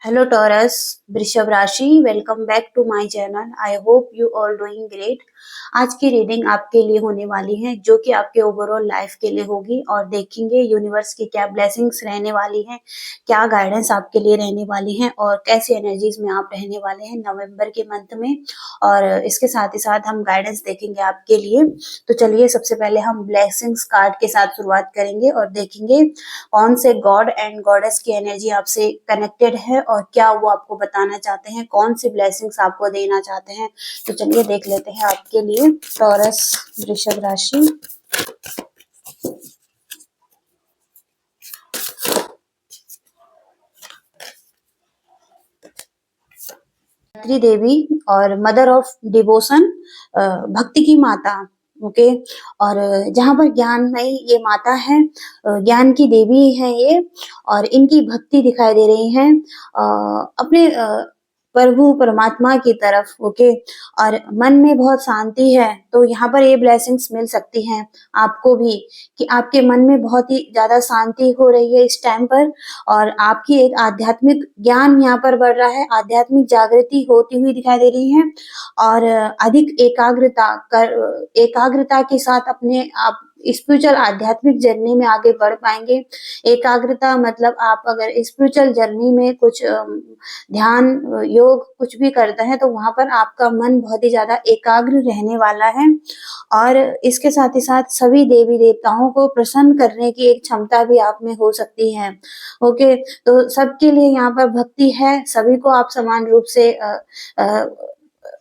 Hello Taurus, वृषभ राशि, welcome back to my channel. I hope you all doing great. आज की reading आपके लिए होने वाली है जो कि आपके ओवरऑल लाइफ के लिए होगी और देखेंगे यूनिवर्स की क्या ब्लेसिंग्स रहने वाली हैं, क्या गाइडेंस आपके लिए रहने वाली हैं और कैसी एनर्जीज में आप रहने वाले हैं नवंबर के मंथ में। और इसके साथ ही साथ हम गाइडेंस देखेंगे आपके लिए। तो चलिए सबसे पहले हम ब्लेसिंग्स कार्ड के साथ शुरुआत करेंगे और देखेंगे कौन से गॉड एंड गॉडेस की एनर्जी आपसे कनेक्टेड है और क्या वो आपको बताना चाहते हैं, कौन सी ब्लेसिंग्स आपको देना चाहते हैं। तो चलिए देख लेते हैं आपके लिए टॉरस वृषभ राशि। गायत्री देवी और मदर ऑफ डिवोशन, भक्ति की माता। ओके। और जहाँ पर ज्ञानमयी ये माता है, ज्ञान की देवी है ये, और इनकी भक्ति दिखाई दे रही है अपने प्रभु परमात्मा की तरफ। ओके। और मन में बहुत शांति है, तो यहाँ पर ये ब्लेसिंग्स मिल सकती हैं आपको भी कि आपके मन में बहुत ही ज्यादा शांति हो रही है इस टाइम पर। और आपकी एक आध्यात्मिक ज्ञान यहाँ पर बढ़ रहा है, आध्यात्मिक जागृति होती हुई दिखाई दे रही है। और अधिक एकाग्रता के साथ अपने आप स्पिरिचुअल आध्यात्मिक जर्नी में आगे बढ़ पाएंगे। एकाग्रता मतलब आप अगर स्पिरिचुअल जर्नी में कुछ ध्यान योग कुछ भी करते हैं तो वहां पर आपका मन बहुत ही ज्यादा एकाग्र रहने वाला है। और इसके साथ ही साथ सभी देवी देवताओं को प्रसन्न करने की एक क्षमता भी आप में हो सकती है। ओके। तो सबके लिए यहाँ पर भक्ति है, सभी को आप समान रूप से अ,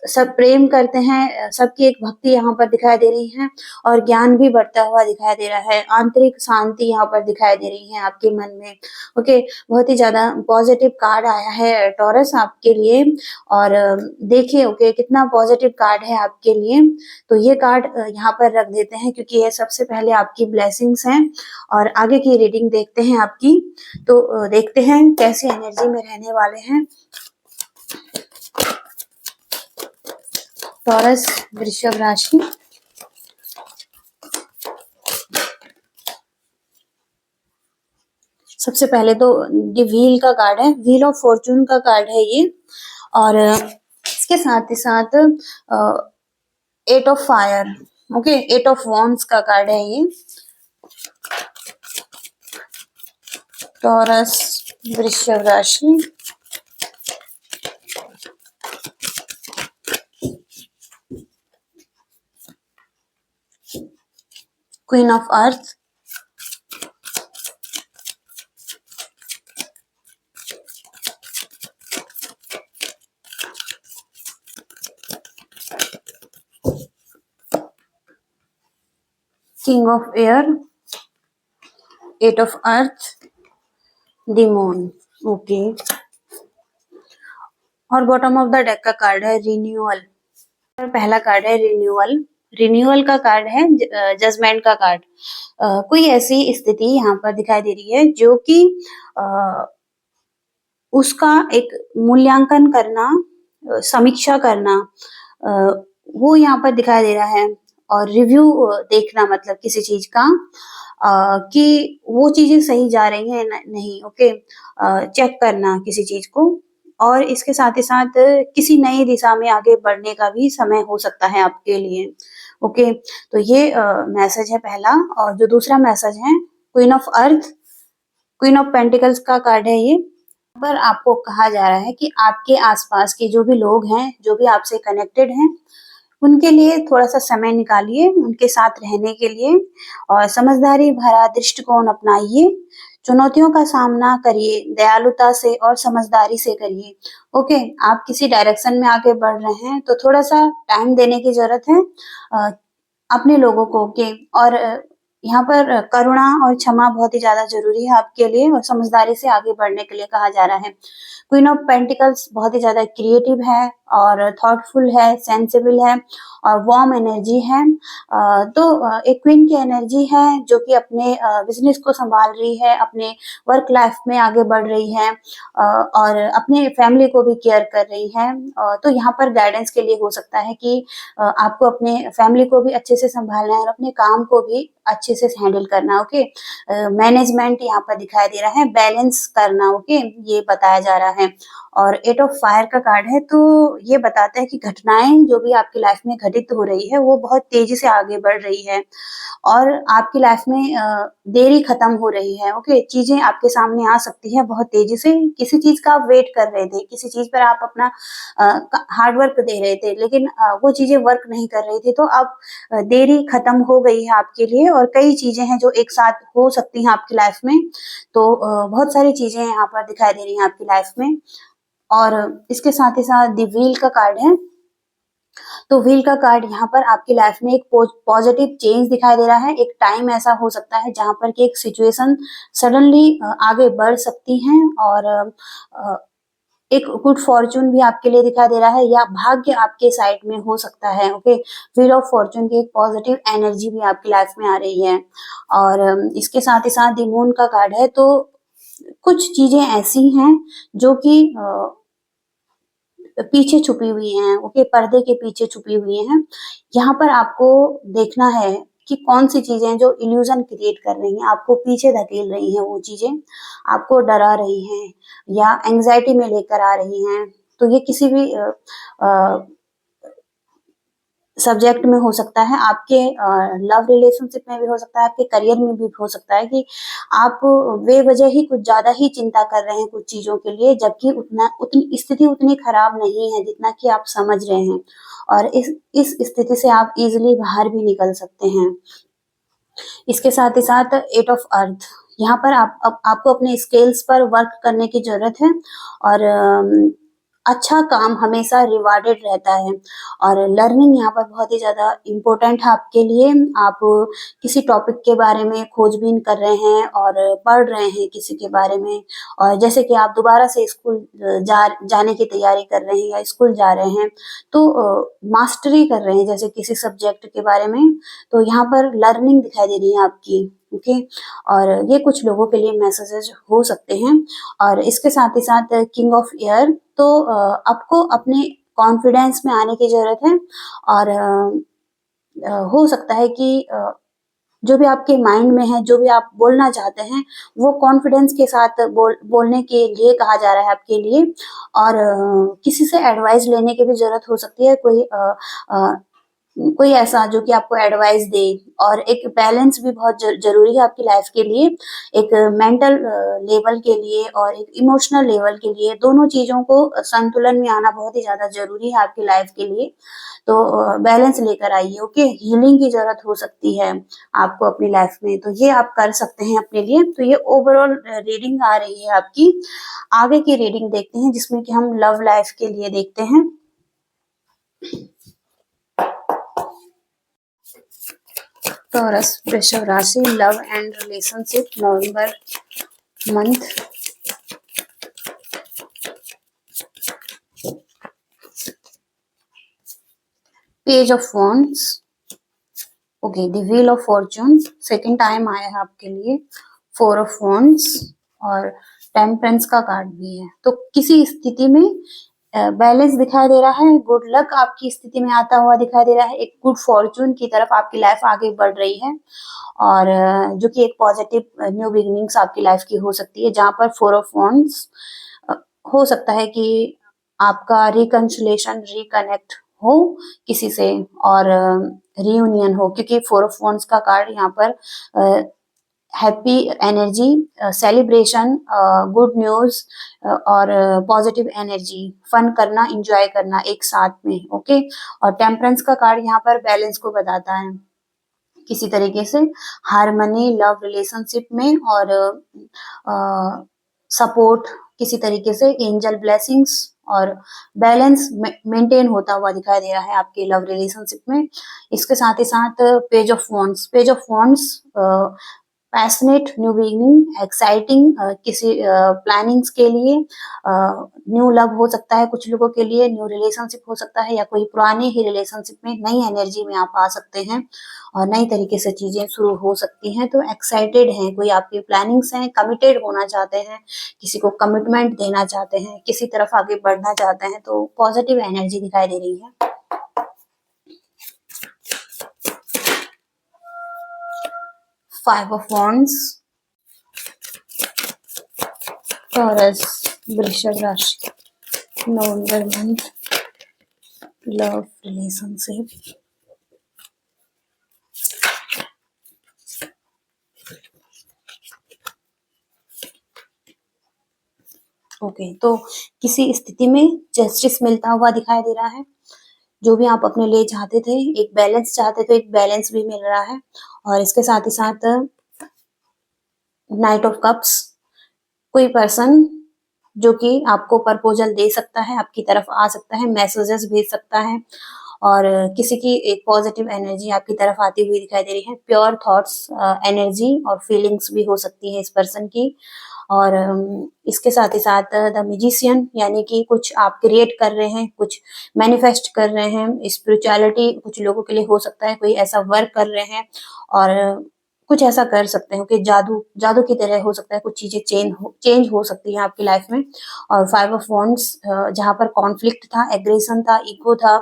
सब प्रेम करते हैं, सबकी एक भक्ति यहाँ पर दिखाई दे रही है और ज्ञान भी बढ़ता हुआ दिखाई दे रहा है। आंतरिक शांति यहाँ पर दिखाई दे रही है आपके मन में। ओके। बहुत ही ज्यादा पॉजिटिव कार्ड आया है टॉरस आपके लिए। और देखिए ओके कितना पॉजिटिव कार्ड है आपके लिए। तो ये कार्ड यहाँ पर रख देते हैं क्योंकि ये सबसे पहले आपकी ब्लेसिंग्स हैं और आगे की रीडिंग देखते हैं आपकी। तो देखते हैं कैसी एनर्जी में रहने वाले हैं टॉरस वृषभ राशि। सबसे पहले तो ये व्हील का कार्ड है, व्हील ऑफ फॉर्चून का कार्ड है ये। और इसके साथ ही साथ eight of fire. Okay, eight of wands का कार्ड है ये टॉरस वृषभ राशि। Queen of earth, king of air, eight of earth, the moon. Okay. और बॉटम ऑफ द डेक का कार्ड है रिन्यूअल। पहला कार्ड है रिन्यूअल। रिन्यूअल का कार्ड है जजमेंट का कार्ड। कोई ऐसी स्थिति यहाँ पर दिखाई दे रही है जो कि उसका एक मूल्यांकन करना, समीक्षा करना, वो यहाँ पर दिखाई दे रहा है। और रिव्यू देखना मतलब किसी चीज का कि वो चीजें सही जा रही हैं नहीं। ओके। चेक करना किसी चीज को। और इसके साथ ही साथ किसी नई दिशा में आगे बढ़ने का भी समय हो सकता है आपके लिए। ओके। तो ये मैसेज है पहला। और जो दूसरा मैसेज है queen of earth, queen of pentacles का कार्ड है ये। पर आपको कहा जा रहा है कि आपके आसपास के जो भी लोग हैं, जो भी आपसे कनेक्टेड हैं, उनके लिए थोड़ा सा समय निकालिए उनके साथ रहने के लिए और समझदारी भरा दृष्टिकोण अपनाइए। चुनौतियों का सामना करिए, दयालुता से और समझदारी से करिए। ओके। आप किसी डायरेक्शन में आगे बढ़ रहे हैं तो थोड़ा सा टाइम देने की जरूरत है अपने लोगों को। ओके। और यहाँ पर करुणा और क्षमा बहुत ही ज्यादा जरूरी है आपके लिए और समझदारी से आगे बढ़ने के लिए कहा जा रहा है। क्वीन ऑफ पेंटिकल्स बहुत ही ज्यादा क्रिएटिव है और थॉटफुल है, सेंसिबल है और वार्म एनर्जी है। तो एक क्वीन की एनर्जी है जो कि अपने बिजनेस को संभाल रही है, अपने वर्क लाइफ में आगे बढ़ रही है और अपने फैमिली को भी केयर कर रही है। तो यहाँ पर गाइडेंस के लिए हो सकता है कि आपको अपने फैमिली को भी अच्छे से संभालना है और अपने काम को भी अच्छे से हैंडल करना, ओके। मैनेजमेंट यहाँ पर दिखाई दे रहा है, बैलेंस करना, ओके, ये बताया जा रहा है। और 8 ऑफ फायर का कार्ड है, तो ये बताता है कि घटनाएं जो भी आपकी लाइफ में घटित हो रही है वो बहुत तेजी से आगे बढ़ रही है और आपकी लाइफ में देरी खत्म हो रही है, ओके। चीजें आपके सामने आ सकती है बहुत तेजी से। किसी चीज का आप वेट कर रहे थे, किसी चीज पर आप अपना हार्ड वर्क दे रहे थे, लेकिन वो चीजें वर्क नहीं कर रही थी, तो अब देरी खत्म हो गई है आपके लिए। और कई चीजें हैं जो एक साथ हो सकती हैं आपकी लाइफ में, तो बहुत सारी चीजें यहाँ पर दिखाई दे रही हैं आपकी लाइफ में। और इसके साथ ही साथ द व्हील का कार्ड है, तो व्हील का कार्ड यहाँ पर आपकी लाइफ में एक पॉजिटिव चेंज दिखाई दे रहा है। एक टाइम ऐसा हो सकता है जहाँ पर कि एक सिचुएशन सडनली आगे बढ़ सकती है और एक गुड फॉर्चून भी आपके लिए दिखाई दे रहा है या भाग्य आपके साइड में हो सकता है, ओके। व्हील ऑफ फॉर्चून की एक पॉजिटिव एनर्जी भी आपकी लाइफ में आ रही है। और इसके साथ ही साथ द मून का कार्ड है, तो कुछ चीजें ऐसी हैं जो कि पीछे छुपी हुई हैं, ओके, पर्दे के पीछे छुपी हुई हैं। यहाँ पर आपको देखना है कि कौन सी चीजें हैं जो इल्यूजन क्रिएट कर रही हैं, आपको पीछे धकेल रही हैं, वो चीजें आपको डरा रही हैं या एंग्जाइटी में लेकर आ रही हैं। तो ये किसी भी सब्जेक्ट में हो सकता है, आपके लव रिलेशनशिप में भी हो सकता है, आपके करियर में भी हो सकता है कि आप बेवजह ही कुछ ज्यादा ही चिंता कर रहे हैं कुछ चीजों के लिए, जबकि उतनी स्थिति उतनी खराब नहीं है जितना कि आप समझ रहे हैं। और इस स्थिति से आप इजिली बाहर भी निकल सकते हैं। इसके साथ ही साथ 8 ऑफ अर्थ, यहाँ पर आपको अपने स्किल्स पर वर्क करने की जरूरत है और अच्छा काम हमेशा रिवार्डेड रहता है। और लर्निंग यहाँ पर बहुत ही ज्यादा इम्पोर्टेंट है आपके लिए। आप किसी टॉपिक के बारे में खोजबीन कर रहे हैं और पढ़ रहे हैं किसी के बारे में, और जैसे कि आप दोबारा से स्कूल जाने की तैयारी कर रहे हैं या स्कूल जा रहे हैं, तो मास्टरी कर रहे हैं जैसे किसी सब्जेक्ट के बारे में, तो यहाँ पर लर्निंग दिखाई दे रही है आपकी, ओके। और ये कुछ लोगों के लिए मैसेजेस हो सकते हैं। और इसके साथ ही साथ किंग ऑफ एयर, तो आपको अपने कॉन्फिडेंस में आने की जरूरत है। और हो सकता है कि जो भी आपके माइंड में है, जो भी आप बोलना चाहते हैं, वो कॉन्फिडेंस के साथ बोलने के लिए कहा जा रहा है आपके लिए। और किसी से एडवाइस लेने की भी जरूरत हो सकती है, कोई ऐसा जो कि आपको एडवाइस दे। और एक बैलेंस भी बहुत जरूरी है आपकी लाइफ के लिए, एक मेंटल लेवल के लिए और एक इमोशनल लेवल के लिए, दोनों चीजों को संतुलन में आना बहुत ही ज्यादा जरूरी है आपकी लाइफ के लिए। तो बैलेंस लेकर आइए, ओके। हीलिंग की जरूरत हो सकती है आपको अपनी लाइफ में, तो ये आप कर सकते हैं अपने लिए। तो ये ओवरऑल रीडिंग आ रही है आपकी। आगे की रीडिंग देखते हैं जिसमें कि हम लव लाइफ के लिए देखते हैं। टॉरस वृषभ राशि, love and relationship, November month. Page of wands, okay, the wheel of Fortune, second time आया है आपके लिए। 4 ऑफ वॉन्ड्स और टेम्परेंस का कार्ड भी है। तो किसी स्थिति में बैलेंस दिखाई दे रहा है, गुड लक आपकी स्थिति में आता हुआ दिखाई दे रहा है, एक गुड फॉर्चून की तरफ आपकी लाइफ आगे बढ़ रही है। और जो कि एक पॉजिटिव न्यू बिगिनिंग्स आपकी लाइफ की हो सकती है, जहां पर 4 ऑफ वॉन्ड्स हो सकता है कि आपका रिकंसिलेशन, रिकनेक्ट हो किसी से और रियूनियन हो, क्योंकि 4 ऑफ वॉन्ड्स का कार्ड यहाँ पर happy energy, celebration, good news और पॉजिटिव एनर्जी, फन करना, एंजॉय करना एक साथ में, ओके। और टेम्परेंस का कार्ड यहाँ पर बैलेंस को बताता है, किसी तरीके से हार्मनी लव रिलेशनशिप में और सपोर्ट, किसी तरीके से एंजल ब्लेसिंग्स और बैलेंस मेंटेन होता हुआ दिखाई दे रहा है आपके लव रिलेशनशिप में। इसके साथ ही साथ page of wands, page of wands passionate, new beginning, exciting, किसी प्लानिंग्स के लिए, न्यू लव हो सकता है कुछ लोगों के लिए, न्यू रिलेशनशिप हो सकता है, या कोई पुराने ही रिलेशनशिप में नई एनर्जी में आप आ सकते हैं और नई तरीके से चीजें शुरू हो सकती हैं। तो एक्साइटेड हैं, कोई आपकी प्लानिंग्स हैं, कमिटेड होना चाहते हैं, किसी को कमिटमेंट देना चाहते हैं, किसी तरफ आगे बढ़ना चाहते हैं, तो पॉजिटिव एनर्जी दिखाई दे रही है। फाइव ऑफ वॉन्ड्स, टॉरस, वृषभ राशि, नवंबर मंथ, लव रिलेशनशिप, ओके तो किसी स्थिति में जस्टिस मिलता हुआ दिखाई दे रहा है। जो भी आप अपने लिए चाहते थे, एक बैलेंस चाहते थे, एक बैलेंस भी मिल रहा है। और इसके साथ ही साथ नाइट ऑफ कप्स, कोई पर्सन जो कि आपको प्रपोजल दे सकता है, आपकी तरफ आ सकता है, मैसेजेस भेज सकता है और किसी की एक पॉजिटिव एनर्जी आपकी तरफ आती हुई दिखाई दे रही है। प्योर थॉट्स, एनर्जी और फीलिंग्स भी हो सकती है इस पर्सन की। और इसके साथ ही साथ द मैजिशियन, यानी कि कुछ आप क्रिएट कर रहे हैं, कुछ मैनिफेस्ट कर रहे हैं। स्पिरिचुअलिटी कुछ लोगों के लिए हो सकता है, कोई ऐसा वर्क कर रहे हैं और कुछ ऐसा कर सकते हैं कि जादू जादू की तरह हो सकता है, कुछ चीजें चेंज हो सकती हैं आपकी लाइफ में। और फाइव ऑफ वॉन्ड्स, जहाँ पर कॉन्फ्लिक्ट था, एग्रेशन था, ईगो था,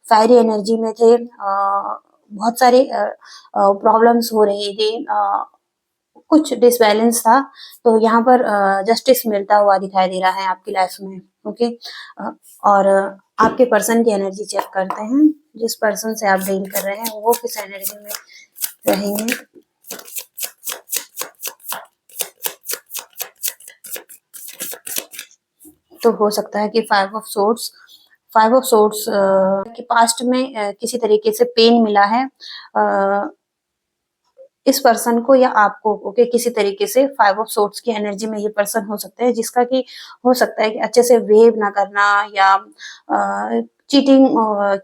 फायरी एनर्जी में थे, बहुत सारे प्रॉब्लम्स हो रहे थे, कुछ डिसबैलेंस था, तो यहाँ पर जस्टिस मिलता हुआ दिखाई दे रहा है आपकी लाइफ में। ओके, और आपके पर्सन की एनर्जी चेक करते हैं। जिस पर्सन से आप डील कर रहे हैं वो किस एनर्जी में रहेंगे। तो हो सकता है कि फाइव ऑफ सोर्ट्स के पास्ट में किसी तरीके से पेन मिला है इस पर्सन को या आपको। ओके, किसी तरीके से फाइव ऑफ सोर्ट्स की एनर्जी में ये पर्सन हो सकता है, जिसका कि हो सकता है कि अच्छे से वेव ना करना या चीटिंग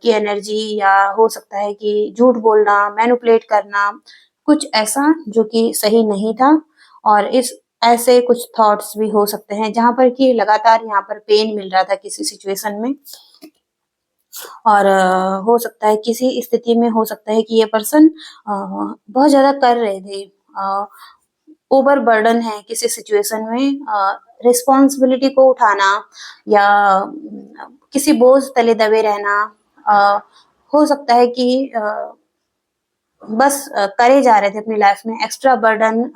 की एनर्जी, या हो सकता है कि झूठ बोलना, मैनिपुलेट करना, कुछ ऐसा जो कि सही नहीं था। और इस ऐसे कुछ थॉट्स भी हो सकते हैं जहां पर कि लगातार यहाँ पर पेन मिल रहा था किसी सिचुएशन में। और हो सकता है किसी स्थिति में हो सकता है कि ये पर्सन बहुत ज्यादा कर रहे थे, ओवर बर्डन है किसी सिचुएशन में, रिस्पॉन्सिबिलिटी को उठाना या किसी बोझ तले दबे रहना। अ, हो सकता है कि बस करे जा रहे थे अपनी लाइफ में, एक्स्ट्रा बर्डन,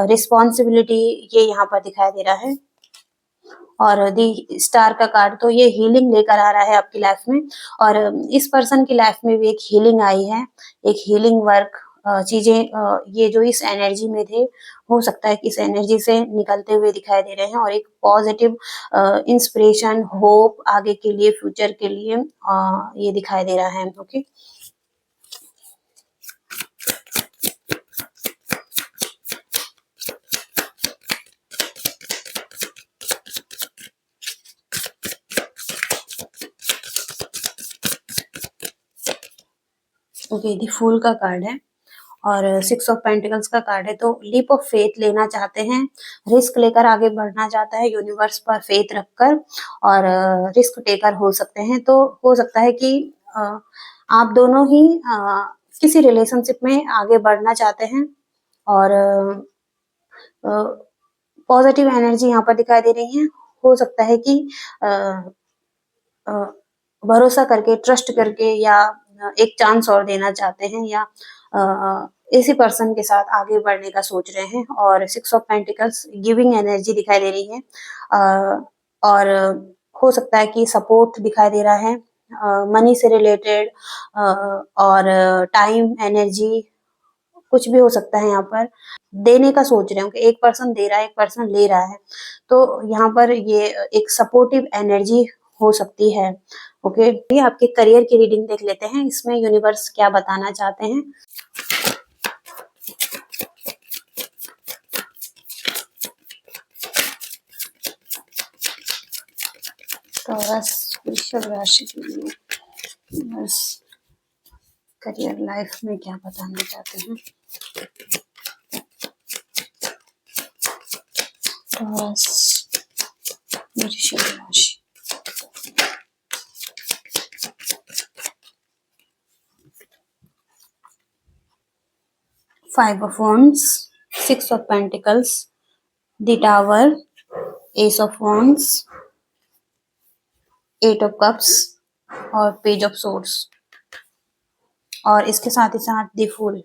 रिस्पॉन्सिबिलिटी, ये यहाँ पर दिखाई दे रहा है। और दी स्टार का कार्ड, तो ये हीलिंग लेकर आ रहा है आपकी लाइफ में। और इस पर्सन की लाइफ में भी एक हीलिंग आई है, एक हीलिंग वर्क, चीजें ये जो इस एनर्जी में थे, हो सकता है कि इस एनर्जी से निकलते हुए दिखाई दे रहे हैं और एक पॉजिटिव इंस्पिरेशन, होप आगे के लिए, फ्यूचर के लिए ये दिखाई दे रहा है। ओके, ओके, दी फूल का कार्ड है और सिक्स ऑफ पेंटिकल्स का कार्ड है। तो लीप ऑफ फेथ लेना चाहते हैं, रिस्क लेकर आगे बढ़ना चाहता है, यूनिवर्स पर फेथ रखकर, और रिस्क टेकर हो सकते हैं। तो हो सकता है कि आप दोनों ही किसी रिलेशनशिप में आगे बढ़ना चाहते हैं और पॉजिटिव एनर्जी यहाँ पर दिखाई दे रही है। हो सकता है कि अ, भरोसा करके, ट्रस्ट करके, या एक चांस और देना चाहते हैं, या इसी पर्सन के साथ आगे बढ़ने का सोच रहे हैं। और six of pentacles giving energy दिखाई दे रही है। और हो सकता है कि सपोर्ट दिखाई दे रहा है, मनी से रिलेटेड, और टाइम, एनर्जी, कुछ भी हो सकता है। यहाँ पर देने का सोच रहे हो कि एक पर्सन दे रहा है, एक पर्सन ले रहा है, तो यहाँ पर ये एक सपोर्टिव एनर्जी हो सकती है। ओके, ये आपके करियर की रीडिंग देख लेते हैं, इसमें यूनिवर्स क्या बताना चाहते हैं। टॉरस, वृषभ राशि के लिए बस करियर लाइफ में क्या बताना चाहते हैं। टॉरस, वृषभ राशि, five of wands, six of pentacles, the tower, ace of wands, eight of cups और पेज ऑफ सोर्ड्स, और इसके साथ ही साथ द फूल।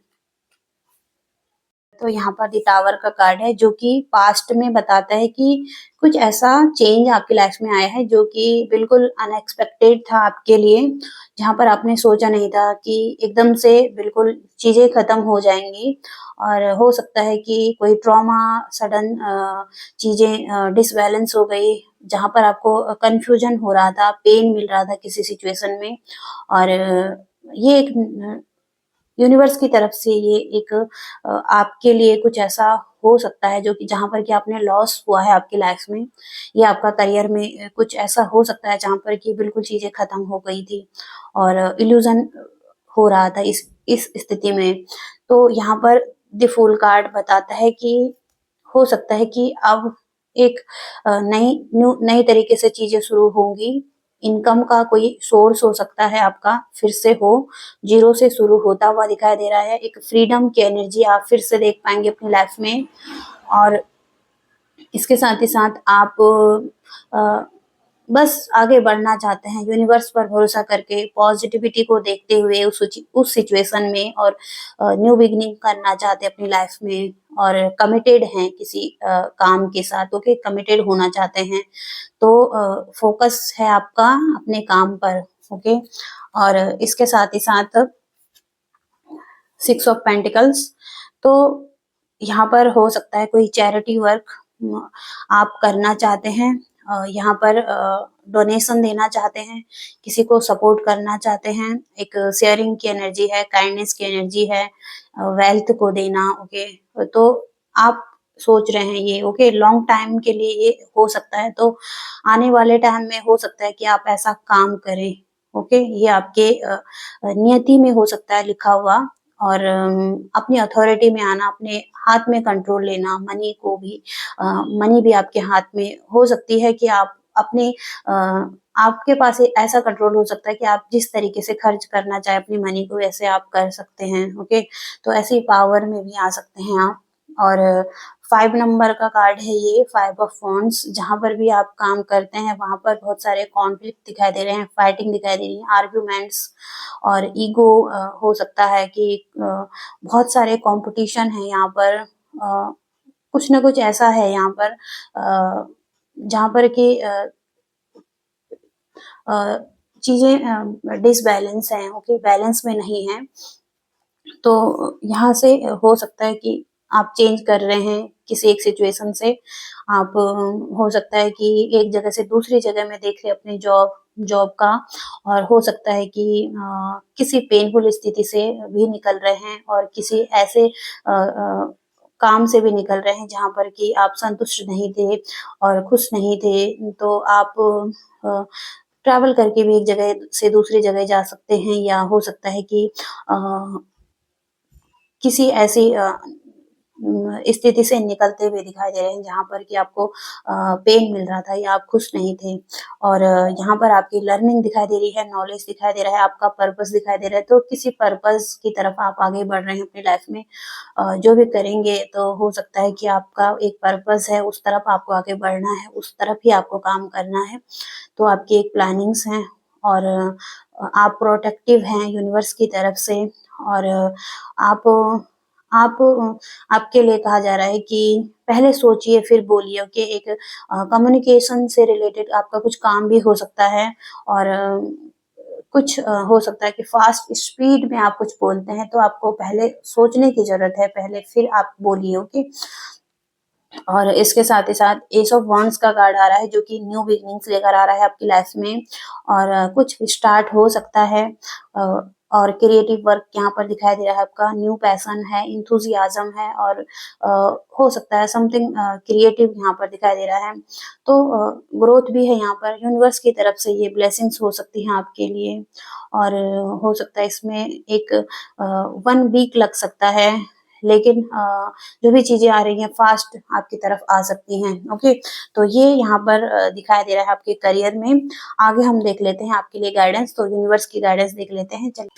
तो यहाँ पर दी टावर का कार्ड है जो कि पास्ट में बताता है कि कुछ ऐसा चेंज आपकी लाइफ में आया है जो कि बिल्कुल अनएक्सपेक्टेड था आपके लिए, जहाँ पर आपने सोचा नहीं था कि एकदम से बिल्कुल चीजें खत्म हो जाएंगी। और हो सकता है कि कोई ट्रॉमा सडन चीजें डिसबैलेंस हो गई, जहाँ पर आपको कंफ्यूजन हो रहा था, पेन मिल रहा था किसी सिचुएशन में। और ये एक यूनिवर्स की तरफ से ये एक आपके लिए कुछ ऐसा हो सकता है जो कि जहाँ पर कि आपने लॉस हुआ है आपकी लाइफ में, या आपका करियर में कुछ ऐसा हो सकता है जहाँ पर कि बिल्कुल चीजें खत्म हो गई थी और इल्यूजन हो रहा था इस स्थिति में। तो यहाँ पर द फूल कार्ड बताता है कि हो सकता है कि अब एक नई तरीके से चीजें शुरू होंगी। इनकम का कोई सोर्स हो सकता है आपका फिर से हो, जीरो से शुरू होता हुआ दिखाई दे रहा है। एक फ्रीडम की एनर्जी आप फिर से देख पाएंगे अपनी लाइफ में। और इसके साथ ही साथ आप अ, बस आगे बढ़ना चाहते हैं यूनिवर्स पर भरोसा करके, पॉजिटिविटी को देखते हुए उस सिचुएशन में, और न्यू बिगनिंग करना चाहते हैं अपनी लाइफ में, और कमिटेड हैं किसी काम के साथ। ओके, कमिटेड होना चाहते हैं। तो फोकस है आपका अपने काम पर। ओके, और इसके साथ ही साथ 6 ऑफ पेंटिकल्स। तो यहाँ पर हो सकता है कोई चैरिटी वर्क आप करना चाहते हैं, यहाँ पर डोनेशन देना चाहते हैं, किसी को सपोर्ट करना चाहते हैं। एक शेयरिंग की एनर्जी है, काइंडनेस की एनर्जी है, वेल्थ को देना। ओके, तो आप सोच रहे हैं ये, ओके, लॉन्ग टाइम के लिए ये हो सकता है। तो आने वाले टाइम में हो सकता है कि आप ऐसा काम करें। ओके, ये आपके नियति में हो सकता है लिखा हुआ। और अपनी अथॉरिटी में आना, अपने हाथ में कंट्रोल लेना, मनी भी आपके हाथ में हो सकती है कि आप अपने आपके पास ऐसा कंट्रोल हो सकता है कि आप जिस तरीके से खर्च करना चाहे अपनी मनी को, वैसे आप कर सकते हैं। ओके, तो ऐसी पावर में भी आ सकते हैं आप। और 5 नंबर का कार्ड है ये, 5 ऑफ वॉन्ड्स। जहां पर भी आप काम करते हैं वहां पर बहुत सारे कॉन्फ्लिक्ट दिखाई दे रहे हैं, फाइटिंग दिखाई दे रही है, आर्ग्यूमेंट्स और ईगो हो सकता है कि बहुत सारे कंपटीशन है यहाँ पर। कुछ ना कुछ ऐसा है यहाँ पर जहाँ पर कि चीजें डिसबैलेंस हैं। ओके, बैलेंस में नहीं है। तो यहाँ से हो सकता है कि आप चेंज कर रहे हैं किसी एक सिचुएशन से। आप हो सकता है कि एक जगह से दूसरी जगह में देख रहे हैं अपने जॉब जॉब का। और हो सकता है कि किसी पेनफुल स्थिति से भी निकल रहे हैं, और किसी ऐसे काम से भी निकल रहे हैं जहाँ पर कि आप संतुष्ट नहीं थे और खुश नहीं थे। तो आप ट्रैवल करके भी एक जगह से दूसरी जगह जा सकते हैं, या हो सकता है कि अ, किसी ऐसी स्थिति से निकलते हुए दिखाई दे रहे हैं जहाँ पर कि आपको पेन मिल रहा था या आप खुश नहीं थे। और यहाँ पर आपकी लर्निंग दिखाई दे रही है, नॉलेज दिखाई दे रहा है, आपका पर्पस दिखाई दे रहा है। तो किसी पर्पस की तरफ आप आगे बढ़ रहे हैं अपनी लाइफ में। जो भी करेंगे तो हो सकता है कि आपका एक पर्पस है, उस तरफ आपको आगे बढ़ना है, उस तरफ ही आपको काम करना है। तो आपकी एक प्लानिंग्स हैं, और आप प्रोटेक्टिव हैं यूनिवर्स की तरफ से। और आप आप आपके लिए कहा जा रहा है कि पहले सोचिए फिर बोलिए कि एक कम्युनिकेशन से रिलेटेड आपका कुछ काम भी हो सकता है। और कुछ हो सकता है कि फास्ट स्पीड में आप कुछ बोलते हैं, तो आपको पहले सोचने की जरूरत है, पहले फिर आप बोलिए। ओके, और इसके साथ ही साथ एस ऑफ वांड्स का कार्ड आ रहा है जो कि न्यू बिगनिंग्स लेकर आ रहा है आपकी लाइफ में। और कुछ स्टार्ट हो सकता है। और क्रिएटिव वर्क यहाँ पर दिखाई दे रहा है, आपका न्यू पैशन है, इंथुजियाज्म है, और हो सकता है समथिंग क्रिएटिव यहाँ पर दिखाई दे रहा है। तो ग्रोथ भी है यहाँ पर, यूनिवर्स की तरफ से ये ब्लेसिंग्स हो सकती हैं आपके लिए। और हो सकता है इसमें एक 1 वीक लग सकता है, लेकिन जो भी चीजें आ रही हैं फास्ट आपकी तरफ आ सकती हैं। ओके, तो ये यहाँ पर दिखाई दे रहा है आपके करियर में। आगे हम देख लेते हैं आपके लिए गाइडेंस, तो यूनिवर्स की गाइडेंस देख लेते हैं। चलिए,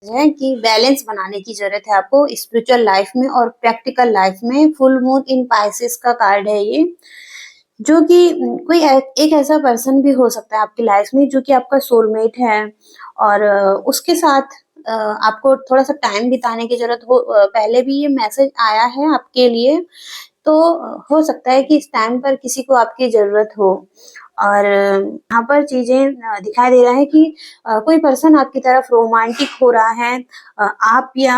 है कि बैलेंस बनाने की ज़रूरत है आपको स्पिरिचुअल लाइफ में और प्रैक्टिकल लाइफ में। फुल मून इन पाइसेस का कार्ड है ये, जो कि कोई एक ऐसा पर्सन भी हो सकता है आपकी लाइफ में जो कि आपका सोलमेट है और उसके साथ आपको थोड़ा-सा टाइम बिताने की ज़रूरत हो। पहले भी ये मैसेज आया है आपके लिए, तो हो सकता है कि इस टाइम पर किसी को आपकी ज़रूरत हो। और यहाँ पर चीज़ें दिखाई दे रहा है कि कोई पर्सन आपकी तरफ रोमांटिक हो रहा है। आप या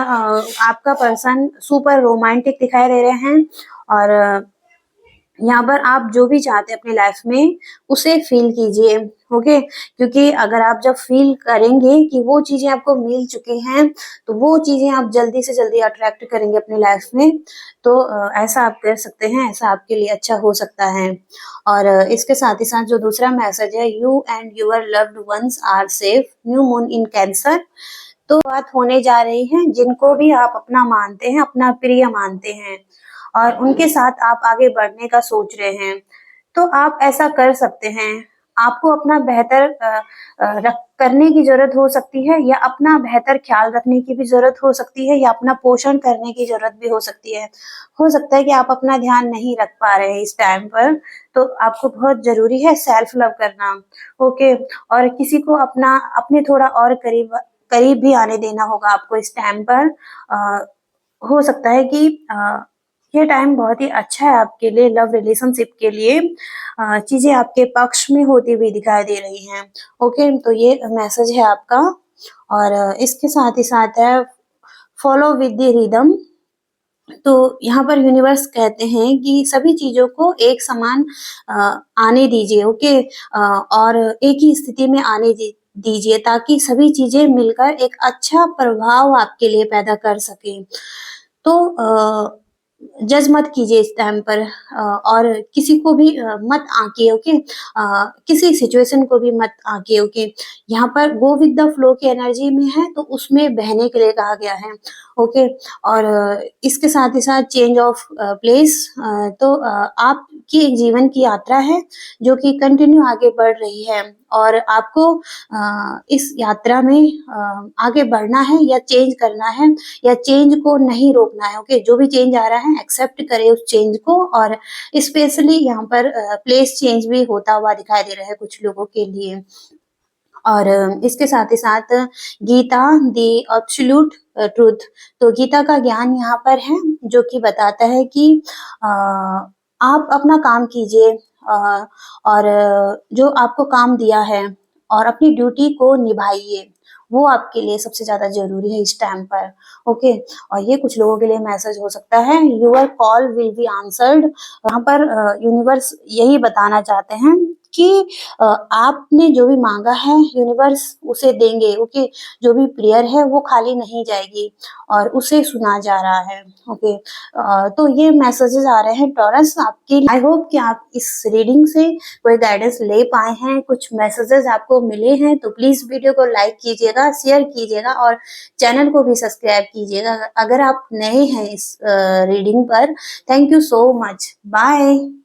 आपका पर्सन सुपर रोमांटिक दिखाई दे रहे हैं और यहाँ पर आप जो भी चाहते हैं अपनी लाइफ में उसे फ़ील कीजिए, ओके? क्योंकि अगर आप जब फ़ील करेंगे कि वो चीज़ें आपको मिल चुकी हैं, तो वो चीज़ें आप जल्दी से जल्दी अट्रैक्ट करेंगे अपनी लाइफ में। तो ऐसा आप कर सकते हैं, ऐसा आपके लिए अच्छा हो सकता है। और इसके साथ ही साथ जो दूसरा मैसेज है, you and your loved ones are safe, new moon in Cancer. तो बात होने जा रही है जिनको भी आप अपना मानते हैं, अपना प्रिय मानते हैं और उनके साथ आप आगे बढ़ने का सोच रहे हैं, तो आप ऐसा कर सकते हैं। आपको अपना बेहतर रख करने की ज़रूरत हो सकती है या अपना बेहतर ख़्याल रखने की भी ज़रूरत हो सकती है या अपना पोषण करने की ज़रूरत भी हो सकती है। हो सकता है कि आप अपना ध्यान नहीं रख पा रहे हैं इस टाइम पर, तो आपको बहुत ज़रूरी है सेल्फ लव करना, ओके? और किसी को अपने थोड़ा और करीब भी आने देना होगा आपको इस टाइम पर। हो सकता है कि ये टाइम बहुत ही अच्छा है आपके लिए लव रिलेशनशिप के लिए। चीज़ें आपके पक्ष में होती हुई दिखाई दे रही हैं, ओके? तो ये मैसेज है आपका और इसके साथ ही साथ है फॉलो विद द रिदम। तो यहाँ पर यूनिवर्स कहते हैं कि सभी चीज़ों को एक समान अ, आने दीजिए, ओके? और एक ही स्थिति में आने दीजिए ताकि सभी चीज़ें मिलकर एक अच्छा प्रभाव आपके लिए पैदा कर सकें। तो जज मत कीजिए इस टाइम पर और किसी को भी मत आँकिए, ओके? किसी सिचुएशन को भी मत आँकिए, ओके? यहाँ पर गो विद द फ्लो की एनर्जी में है तो उसमें बहने के लिए कहा गया है, ओके? और इसके साथ ही साथ चेंज ऑफ प्लेस। तो आपकी एक जीवन की यात्रा है जो कि कंटिन्यू आगे बढ़ रही है और आपको इस यात्रा में आगे बढ़ना है या चेंज करना है या चेंज को नहीं रोकना है, ओके? जो भी चेंज आ रहा है एक्सेप्ट करें उस चेंज को और स्पेशली यहाँ पर प्लेस चेंज भी होता हुआ दिखाई दे रहा है कुछ लोगों के लिए। और इसके साथ ही साथ गीता दी एब्सोल्यूट ट्रुथ। तो गीता का ज्ञान यहाँ पर है जो कि बताता है कि आप अपना काम कीजिए और जो आपको काम दिया है और अपनी ड्यूटी को निभाइए। वो आपके लिए सबसे ज़्यादा ज़रूरी है इस टाइम पर, ओके? और ये कुछ लोगों के लिए मैसेज हो सकता है your call will be answered. यहाँ पर यूनिवर्स यही बताना चाहते हैं कि आपने जो भी माँगा है यूनिवर्स उसे देंगे, ओके? जो भी प्रेयर है वो खाली नहीं जाएगी और उसे सुना जा रहा है, ओके? तो ये मैसेजेस आ रहे हैं टॉरस आपके लिए। आई होप कि आप इस रीडिंग से कोई गाइडेंस ले पाए हैं, कुछ मैसेजेस आपको मिले हैं, तो प्लीज़ वीडियो को लाइक कीजिएगा, शेयर कीजिएगा और चैनल को भी सब्सक्राइब कीजिएगा। अगर आप नए हैं इस रीडिंग पर, thank you so much. Bye.